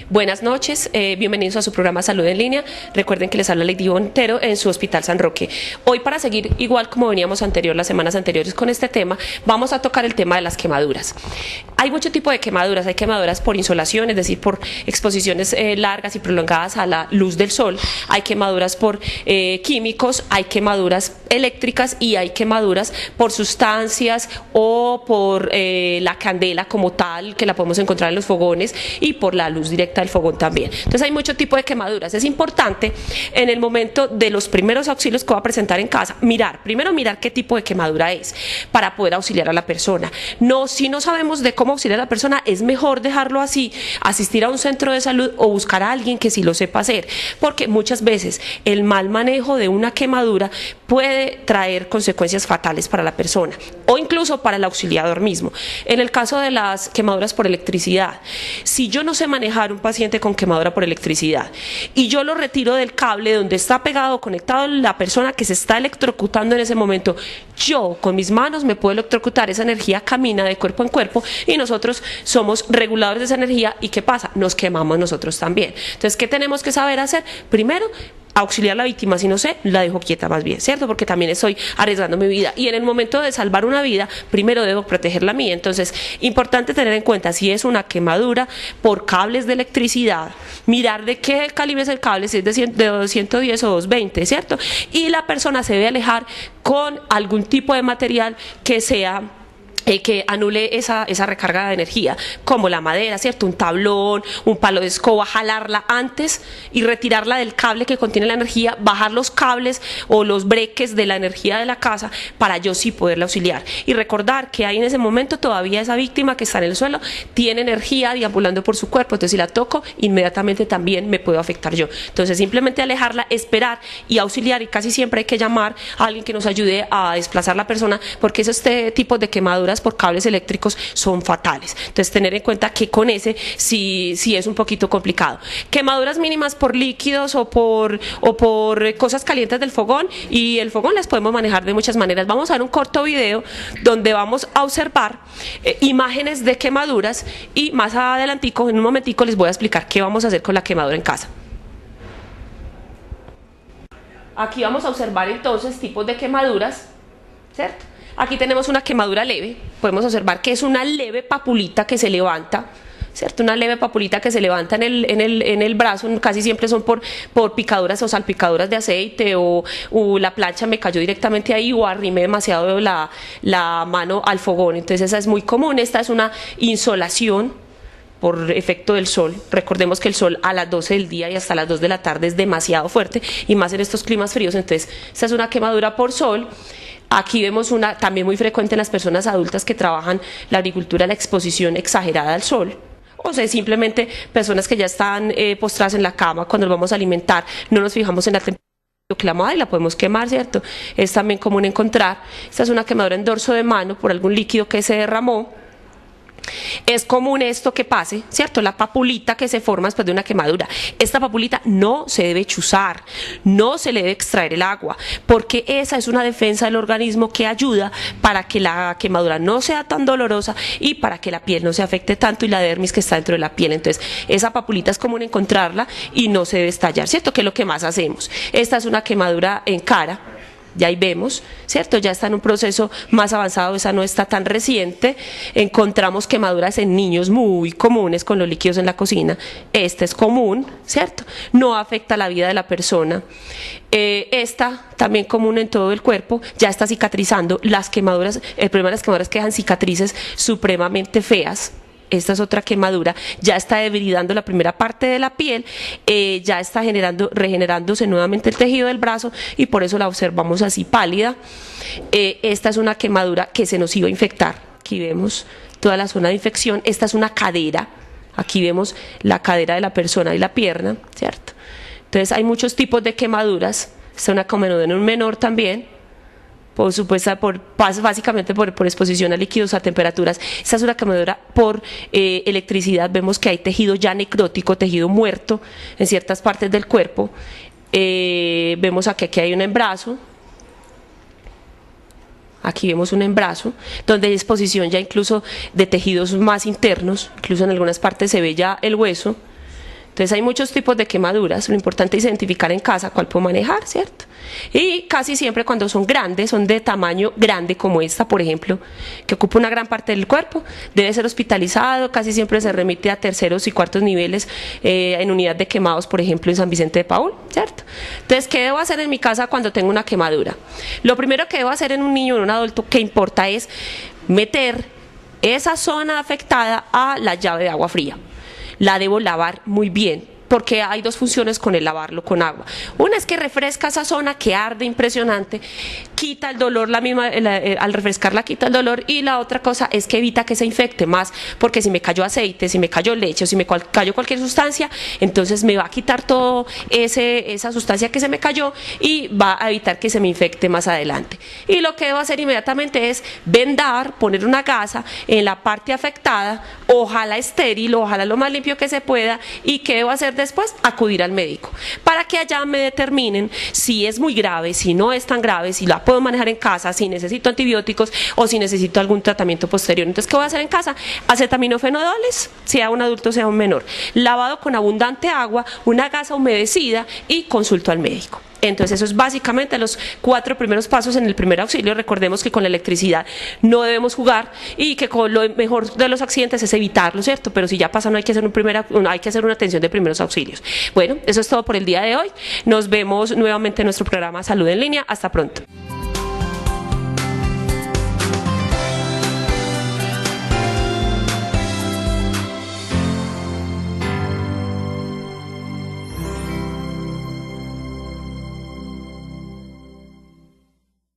Buenas noches, bienvenidos a su programa Salud en Línea. Recuerden que les habla Lady Montero en su Hospital San Roque. Hoy, para seguir igual como veníamos las semanas anteriores con este tema, vamos a tocar el tema de las quemaduras. Hay mucho tipo de quemaduras. Hay quemaduras por insolación, es decir, por exposiciones largas y prolongadas a la luz del sol. Hay quemaduras por químicos, hay quemaduras eléctricas y hay quemaduras por sustancias o por la candela como tal, que la podemos encontrar en los fogones, y por la luz directa del fogón también. Entonces hay mucho tipo de quemaduras. Es importante en el momento de los primeros auxilios que va a presentar en casa, primero mirar qué tipo de quemadura es para poder auxiliar a la persona. Si no sabemos de cómo auxiliar a la persona, es mejor dejarlo así, asistir a un centro de salud o buscar a alguien que sí lo sepa hacer, porque muchas veces el mal manejo de una quemadura puede traer consecuencias fatales para la persona o incluso para el auxiliador mismo. En el caso de las quemaduras por electricidad, si yo no sé manejar un paciente con quemadura por electricidad y yo lo retiro del cable donde está pegado, conectado la persona que se está electrocutando en ese momento, yo con mis manos me puedo electrocutar. Esa energía camina de cuerpo en cuerpo y nosotros somos reguladores de esa energía. ¿Y qué pasa? Nos quemamos nosotros también. Entonces, ¿qué tenemos que saber hacer? Primero, auxiliar a la víctima. Si no sé, la dejo quieta más bien, ¿cierto? Porque también estoy arriesgando mi vida. Y en el momento de salvar una vida, primero debo proteger la mía. Entonces, importante tener en cuenta si es una quemadura por cables de electricidad, mirar de qué calibre es el cable, si es de 210 o 220, ¿cierto? Y la persona se debe alejar con algún tipo de material que sea que anule esa recarga de energía, como la madera, ¿cierto? Un tablón, un palo de escoba, jalarla antes y retirarla del cable que contiene la energía, bajar los cables o los breques de la energía de la casa para yo sí poderla auxiliar. Y recordar que ahí en ese momento todavía esa víctima que está en el suelo tiene energía deambulando por su cuerpo, entonces si la toco, inmediatamente también me puedo afectar yo. Entonces simplemente alejarla, esperar y auxiliar, y casi siempre hay que llamar a alguien que nos ayude a desplazar la persona, porque esos tipos de quemaduras por cables eléctricos son fatales. Entonces tener en cuenta que con ese sí es un poquito complicado. Quemaduras mínimas por líquidos o por cosas calientes del fogón, y el fogón las podemos manejar de muchas maneras. Vamos a ver un corto video donde vamos a observar imágenes de quemaduras, y más adelantico, en un momentico, les voy a explicar qué vamos a hacer con la quemadura en casa. Aquí vamos a observar entonces tipos de quemaduras, ¿cierto? Aquí tenemos una quemadura leve. Podemos observar que es una leve papulita que se levanta, ¿cierto? Una leve papulita que se levanta en el brazo. Casi siempre son por picaduras o salpicaduras de aceite, o la plancha me cayó directamente ahí, o arrimé demasiado la mano al fogón. Entonces esa es muy común. Esta es una insolación por efecto del sol. Recordemos que el sol a las 12 del día y hasta las 2 de la tarde es demasiado fuerte, y más en estos climas fríos. Entonces esta es una quemadura por sol. Aquí vemos una también muy frecuente en las personas adultas que trabajan la agricultura, la exposición exagerada al sol. O sea, simplemente personas que ya están postradas en la cama, cuando los vamos a alimentar, no nos fijamos en la temperatura que la madre, y la podemos quemar, ¿cierto? Es también común encontrar. Esta es una quemadura en dorso de mano por algún líquido que se derramó. Es común esto que pase, ¿cierto? La papulita que se forma después de una quemadura. Esta papulita no se debe chuzar, no se le debe extraer el agua, porque esa es una defensa del organismo que ayuda para que la quemadura no sea tan dolorosa y para que la piel no se afecte tanto, y la dermis que está dentro de la piel. Entonces, esa papulita es común encontrarla y no se debe estallar, ¿cierto? Que es lo que más hacemos. Esta es una quemadura en cara. Ya ahí vemos, ¿cierto? Ya está en un proceso más avanzado, esa no está tan reciente. Encontramos quemaduras en niños muy comunes con los líquidos en la cocina. Este es común, ¿cierto? No afecta la vida de la persona. Esta, también común en todo el cuerpo, ya está cicatrizando. Las quemaduras, el problema de las quemaduras es que dejan cicatrices supremamente feas. Esta es otra quemadura, ya está debilitando la primera parte de la piel, ya está regenerándose nuevamente el tejido del brazo, y por eso la observamos así pálida. Esta es una quemadura que se nos iba a infectar. Aquí vemos toda la zona de infección. Esta es una cadera, aquí vemos la cadera de la persona y la pierna, ¿cierto? Entonces hay muchos tipos de quemaduras. Esta es una quemadura en un menor también, por supuesto, básicamente por exposición a líquidos a temperaturas. Esta es una quemadura por electricidad. Vemos que hay tejido ya necrótico, tejido muerto en ciertas partes del cuerpo. Vemos aquí hay un embrazo. Aquí vemos un embrazo donde hay exposición ya incluso de tejidos más internos, incluso en algunas partes se ve ya el hueso, Entonces hay muchos tipos de quemaduras, lo importante es identificar en casa cuál puedo manejar, ¿cierto? Y casi siempre cuando son grandes, son de tamaño grande como esta, por ejemplo, que ocupa una gran parte del cuerpo, debe ser hospitalizado, casi siempre se remite a terceros y cuartos niveles en unidad de quemados, por ejemplo, en San Vicente de Paúl, ¿cierto? Entonces, ¿qué debo hacer en mi casa cuando tengo una quemadura? Lo primero que debo hacer en un niño o en un adulto que importa es meter esa zona afectada a la llave de agua fría. La debo lavar muy bien, porque hay dos funciones con el lavarlo con agua. Una es que refresca esa zona que arde impresionante, quita el dolor, al refrescarla quita el dolor, y la otra cosa es que evita que se infecte más, porque si me cayó aceite, si me cayó leche o si me cayó cualquier sustancia, entonces me va a quitar todo esa sustancia que se me cayó y va a evitar que se me infecte más adelante. Y lo que debo hacer inmediatamente es vendar, poner una gasa en la parte afectada, ojalá estéril, ojalá lo más limpio que se pueda. ¿Y qué debo hacer después? Acudir al médico para que allá me determinen si es muy grave, si no es tan grave, si la puedo manejar en casa, si necesito antibióticos o si necesito algún tratamiento posterior. Entonces, ¿qué voy a hacer en casa? Acetaminofenodoles, sea un adulto sea un menor, lavado con abundante agua, una gasa humedecida, y consulto al médico. Entonces, eso es básicamente los 4 primeros pasos en el primer auxilio. Recordemos que con la electricidad no debemos jugar y que con lo mejor de los accidentes es evitarlo, ¿cierto? Pero si ya pasa, no hay que hacer hay que hacer una atención de primeros auxilios. Bueno, eso es todo por el día de hoy. Nos vemos nuevamente en nuestro programa Salud en Línea. Hasta pronto.